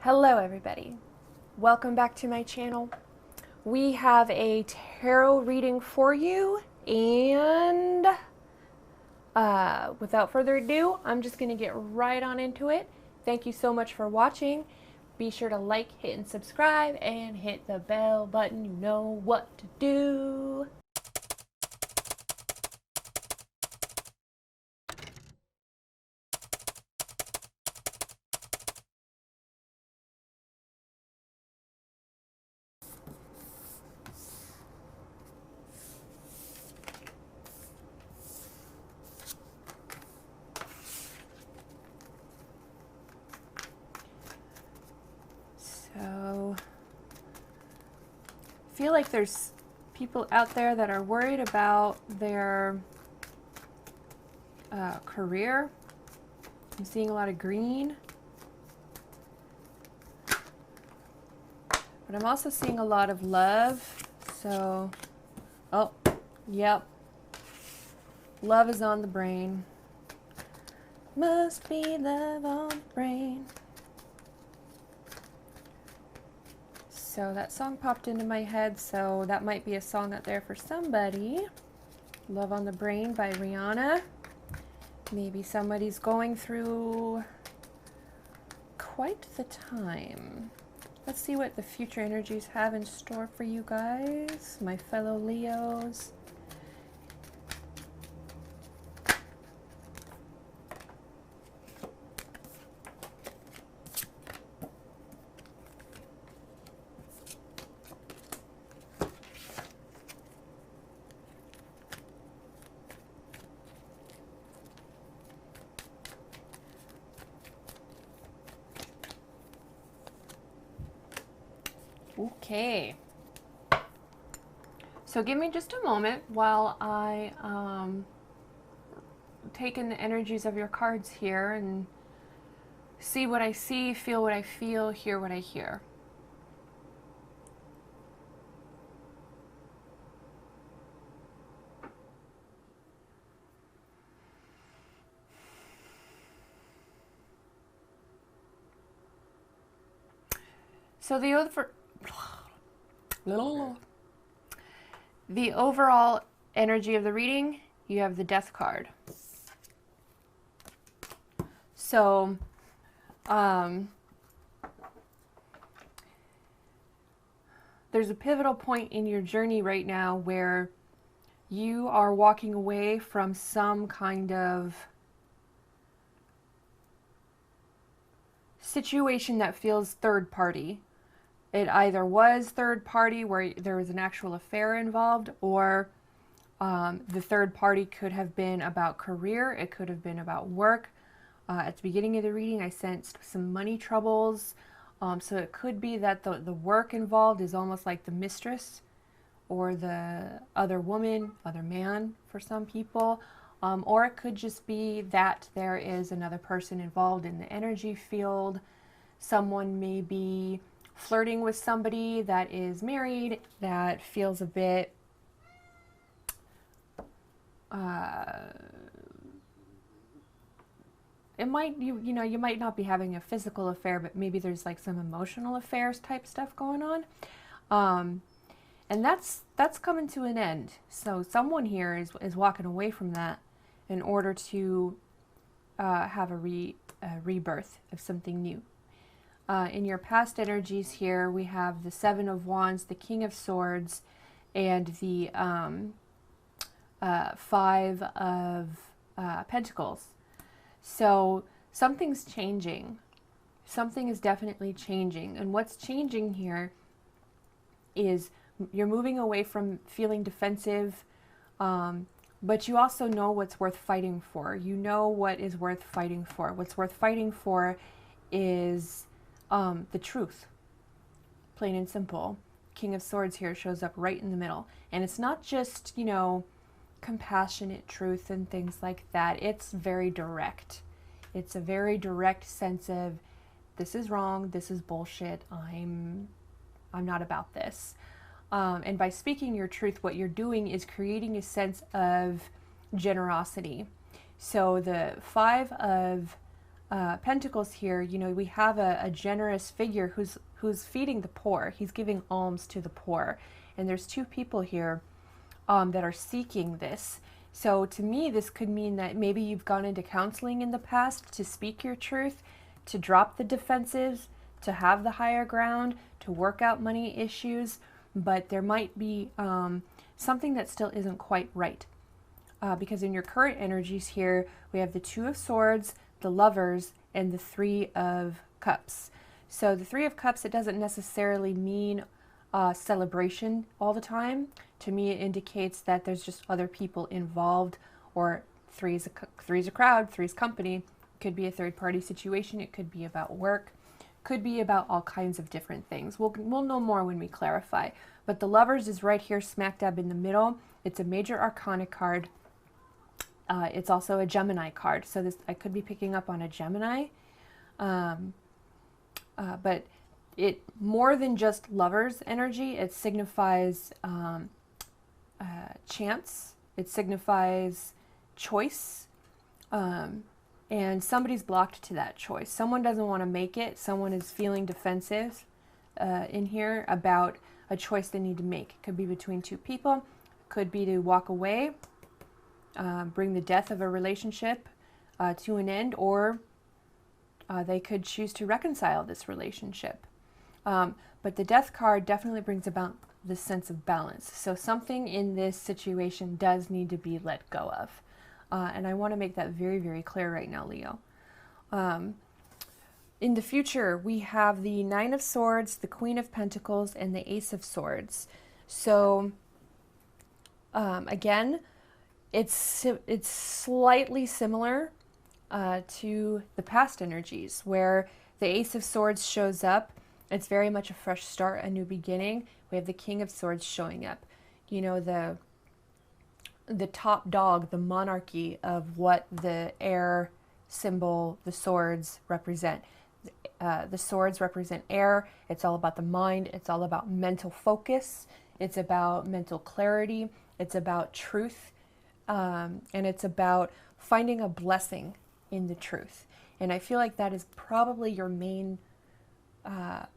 Hello everybody, welcome back to my channel. We have a tarot reading for you, and without further ado, I'm just going to get right on into it. Thank you so much for watching. Be sure to like, hit, and subscribe, and hit the bell button. You know what to do. So, I feel like there's people out there that are worried about their career. I'm seeing a lot of green, but I'm also seeing a lot of love. So, oh, yep, love is on the brain. Must be love on the brain. So that song popped into my head, so that might be a song out there for somebody. Love on the Brain by Rihanna. Maybe somebody's going through quite the time. Let's see what the future energies have in store for you guys, my fellow Leos. Okay, so give me just a moment while I take in the energies of your cards here and see what I see, feel what I feel, hear what I hear. So the overall energy of the reading, you have the Death card. So, there's a pivotal point in your journey right now where you are walking away from some kind of situation that feels third party. It either was third party where there was an actual affair involved, or the third party could have been about career. It could have been about work. At the beginning of the reading, I sensed some money troubles. So it could be that the work involved is almost like the mistress or the other woman, other man for some people. Or it could just be that there is another person involved in the energy field. Someone may be flirting with somebody that is married, that feels a bit it might, you know, you might not be having a physical affair, but maybe there's like some emotional affairs type stuff going on. And that's coming to an end. So someone here is walking away from that in order to have a rebirth of something new. In your past energies here, we have the Seven of Wands, the King of Swords, and the Five of Pentacles. So something's changing. Something is definitely changing. And what's changing here is you're moving away from feeling defensive, but you also know what's worth fighting for. You know what is worth fighting for. What's worth fighting for is the truth, plain and simple. King of Swords here shows up right in the middle. And it's not just, you know, compassionate truth and things like that. It's very direct. It's a very direct sense of, this is wrong, this is bullshit, I'm not about this. And by speaking your truth, what you're doing is creating a sense of generosity. So the Five of Pentacles here, you know, we have a generous figure who's feeding the poor. He's giving alms to the poor. And there's two people here that are seeking this. So to me, this could mean that maybe you've gone into counseling in the past to speak your truth, to drop the defensives, to have the higher ground, to work out money issues, but there might be something that still isn't quite right. Because in your current energies here, we have the Two of Swords, the Lovers, and the Three of Cups. So the Three of Cups, it doesn't necessarily mean celebration all the time. To me, it indicates that there's just other people involved, or three's a crowd, three's company. It could be a third-party situation. It could be about work. Could be about all kinds of different things. We'll know more when we clarify. But the Lovers is right here, smack dab in the middle. It's a major arcana card. It's also a Gemini card. So this, I could be picking up on a Gemini. But it, more than just Lovers energy, it signifies chance. It signifies choice. And somebody's blocked to that choice. Someone doesn't want to make it. Someone is feeling defensive in here about a choice they need to make. It could be between two people. It could be to walk away, bring the death of a relationship to an end, or they could choose to reconcile this relationship. But the Death card definitely brings about this sense of balance. So something in this situation does need to be let go of. And I want to make that very, very clear right now, Leo. In the future, we have the Nine of Swords, the Queen of Pentacles, and the Ace of Swords. So, again, it's slightly similar to the past energies, where the Ace of Swords shows up. It's very much a fresh start, a new beginning. We have the King of Swords showing up. You know, the top dog, the monarchy of what the air symbol, the swords represent. The swords represent air. It's all about the mind. It's all about mental focus. It's about mental clarity. It's about truth. And it's about finding a blessing in the truth. And I feel like that is probably your main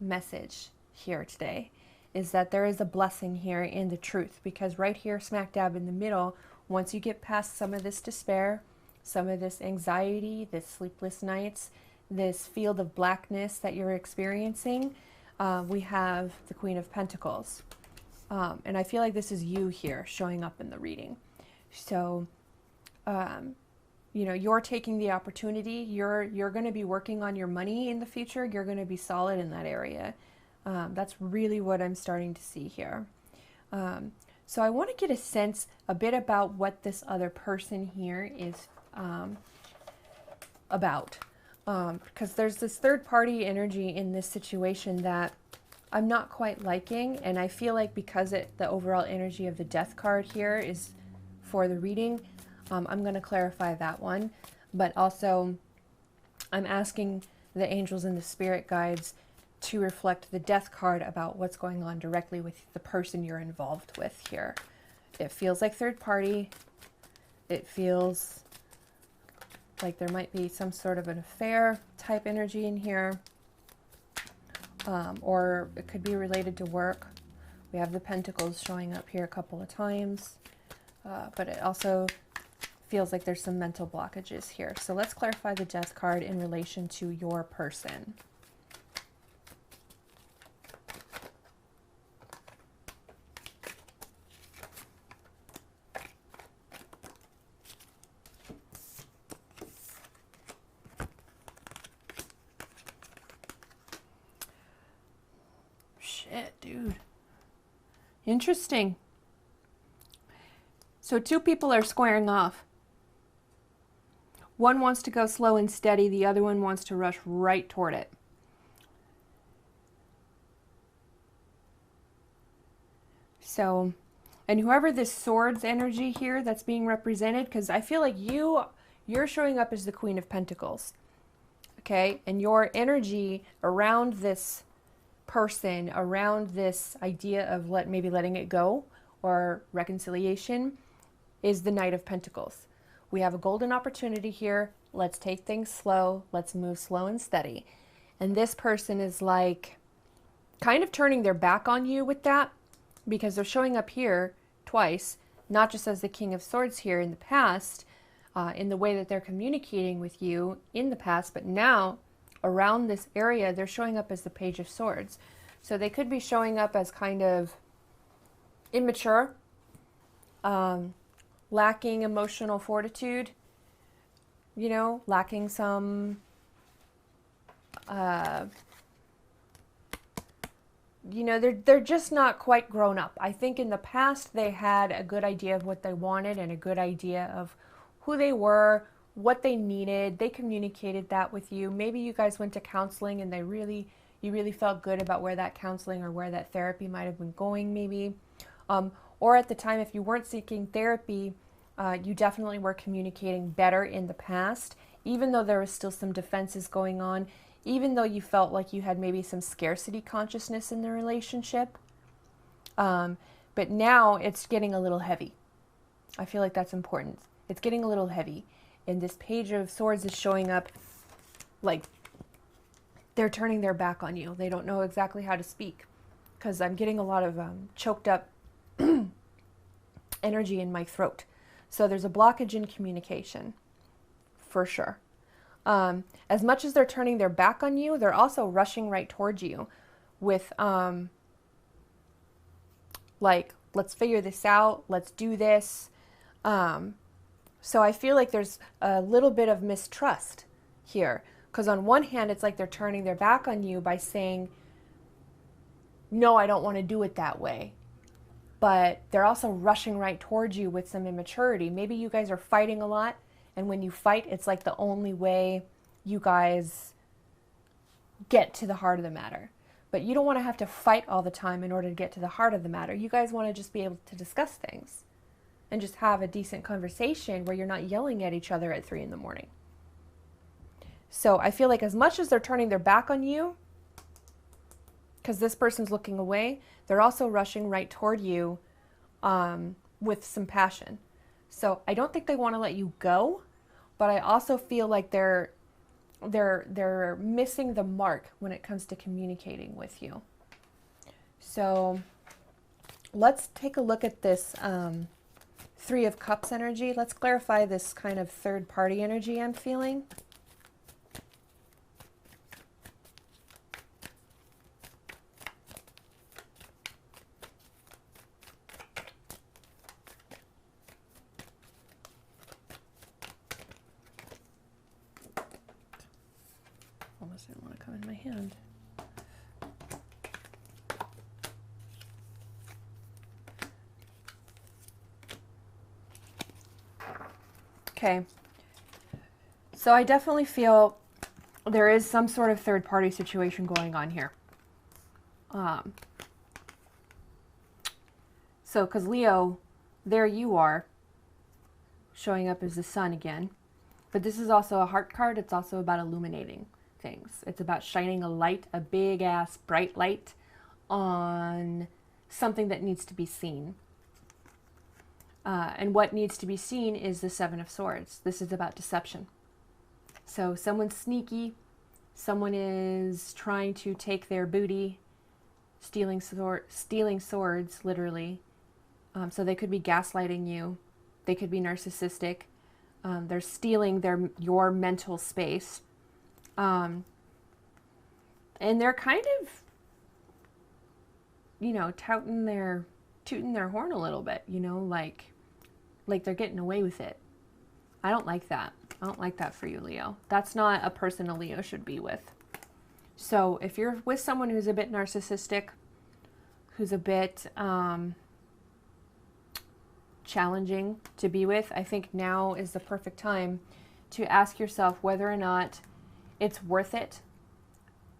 message here today, is that there is a blessing here in the truth. Because right here, smack dab in the middle, once you get past some of this despair, some of this anxiety, this sleepless nights, this field of blackness that you're experiencing, we have the Queen of Pentacles. And I feel like this is you here showing up in the reading. So, you know, you're taking the opportunity. You're going to be working on your money in the future. You're going to be solid in that area. That's really what I'm starting to see here. So I want to get a sense a bit about what this other person here is about. Because there's this third-party energy in this situation that I'm not quite liking. And I feel like because the overall energy of the Death card here is for the reading, I'm going to clarify that one. But also, I'm asking the angels and the spirit guides to reflect the Death card about what's going on directly with the person you're involved with here. It feels like third party. It feels like there might be some sort of an affair type energy in here. Or it could be related to work. We have the Pentacles showing up here a couple of times. But it also feels like there's some mental blockages here. So let's clarify the Death card in relation to your person. Shit, dude. Interesting. So two people are squaring off. One wants to go slow and steady. The other one wants to rush right toward it. So, and whoever this swords energy here that's being represented, because I feel like you're showing up as the Queen of Pentacles. Okay? And your energy around this person, around this idea of maybe letting it go or reconciliation, is the Knight of Pentacles. We have a golden opportunity here. Let's take things slow. Let's move slow and steady. And this person is like kind of turning their back on you with that, because they're showing up here twice, not just as the King of Swords here in the past, in the way that they're communicating with you in the past, but now around this area, they're showing up as the Page of Swords. So they could be showing up as kind of immature, lacking emotional fortitude, you know, lacking some, you know, they're just not quite grown up. I think in the past they had a good idea of what they wanted and a good idea of who they were, what they needed. They communicated that with you. Maybe you guys went to counseling and you really felt good about where that counseling or where that therapy might have been going, maybe. Or at the time, if you weren't seeking therapy, you definitely were communicating better in the past, even though there was still some defenses going on, even though you felt like you had maybe some scarcity consciousness in the relationship. But now it's getting a little heavy. I feel like that's important. It's getting a little heavy. And this Page of Swords is showing up like they're turning their back on you. They don't know exactly how to speak, because I'm getting a lot of choked up energy in my throat. So there's a blockage in communication, for sure. As much as they're turning their back on you, they're also rushing right towards you with, like, let's figure this out, let's do this. So I feel like there's a little bit of mistrust here, because on one hand, it's like they're turning their back on you by saying, no, I don't want to do it that way. But they're also rushing right towards you with some immaturity. Maybe you guys are fighting a lot, and when you fight, it's like the only way you guys get to the heart of the matter. But you don't want to have to fight all the time in order to get to the heart of the matter. You guys want to just be able to discuss things and just have a decent conversation where you're not yelling at each other at 3 in the morning. So I feel like as much as they're turning their back on you, because this person's looking away, they're also rushing right toward you with some passion. So I don't think they want to let you go, but I also feel like they're missing the mark when it comes to communicating with you. So let's take a look at this 3 of Cups energy. Let's clarify this kind of third party energy I'm feeling. Almost didn't want to come in my hand. Okay, so I definitely feel there is some sort of third party situation going on here. So, because Leo, there you are, showing up as the sun again. But this is also a heart card. It's also about illuminating things. It's about shining a light, a big ass bright light on something that needs to be seen. And what needs to be seen is the 7 of Swords. This is about deception. So someone's sneaky. Someone is trying to take their booty, stealing swords, literally. So they could be gaslighting you. They could be narcissistic. They're stealing your mental space. And they're kind of, you know, tooting their horn a little bit, you know, like they're getting away with it. I don't like that. I don't like that for you, Leo. That's not a person a Leo should be with. So if you're with someone who's a bit narcissistic, who's a bit challenging to be with, I think now is the perfect time to ask yourself whether or not it's worth it.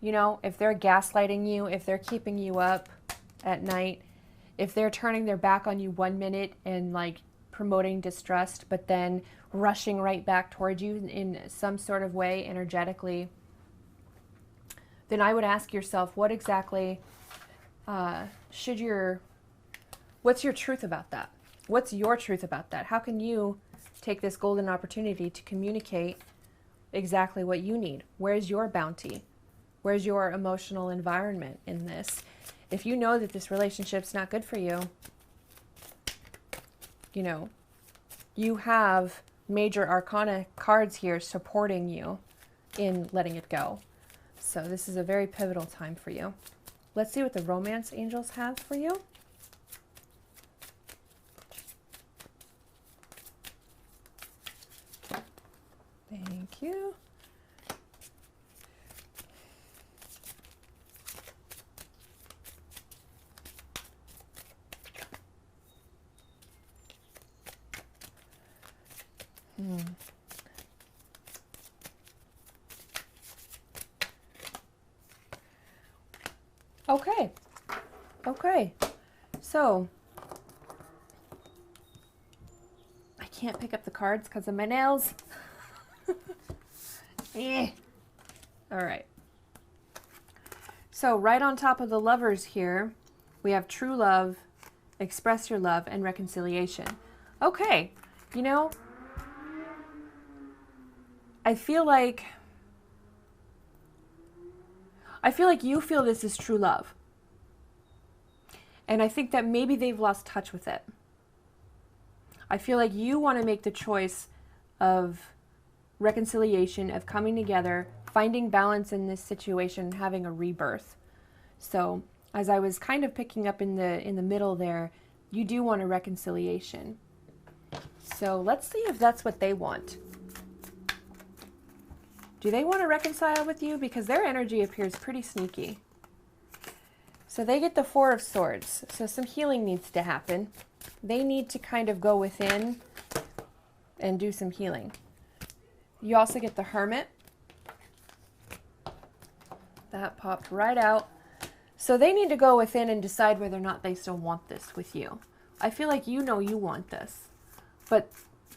You know, if they're gaslighting you, if they're keeping you up at night, if they're turning their back on you 1 minute and like promoting distrust, but then rushing right back towards you in some sort of way energetically, then I would ask yourself, what exactly what's your truth about that? What's your truth about that? How can you take this golden opportunity to communicate exactly what you need. Where's your bounty? Where's your emotional environment in this? If you know that this relationship's not good for you, you know, you have major arcana cards here supporting you in letting it go. So this is a very pivotal time for you. Let's see what the romance angels have for you. Thank you. Okay. Okay. So I can't pick up the cards because of my nails. Eh. All right. So right on top of the lovers here, we have true love, express your love, and reconciliation. Okay. You know, I feel like you feel this is true love. And I think that maybe they've lost touch with it. I feel like you want to make the choice of reconciliation, of coming together, finding balance in this situation, having a rebirth. So as I was kind of picking up in the middle there, you do want a reconciliation. So let's see if that's what they want. Do they want to reconcile with you? Because their energy appears pretty sneaky. So they get the Four of Swords. So some healing needs to happen. They need to kind of go within and do some healing. You also get the Hermit. That popped right out. So they need to go within and decide whether or not they still want this with you. I feel like you know you want this. But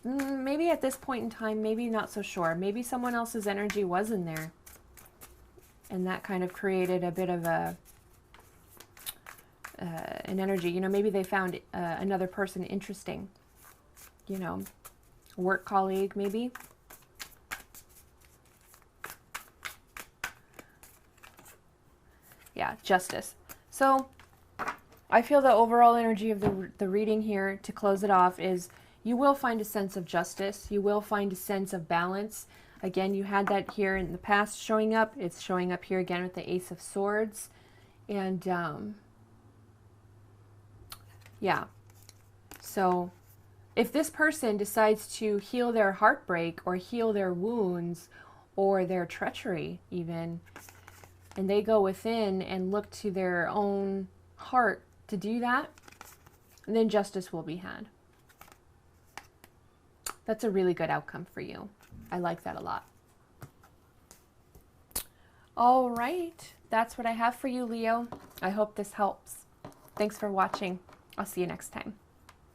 maybe at this point in time, maybe not so sure. Maybe someone else's energy was in there. And that kind of created a bit of an energy. You know, maybe they found another person interesting. You know, work colleague maybe. Yeah, Justice. So I feel the overall energy of the reading here, to close it off, is you will find a sense of justice. You will find a sense of balance. Again, you had that here in the past showing up. It's showing up here again with the Ace of Swords. And yeah. So if this person decides to heal their heartbreak or heal their wounds or their treachery even, and they go within and look to their own heart to do that, then justice will be had. That's a really good outcome for you. I like that a lot. All right. That's what I have for you, Leo. I hope this helps. Thanks for watching. I'll see you next time.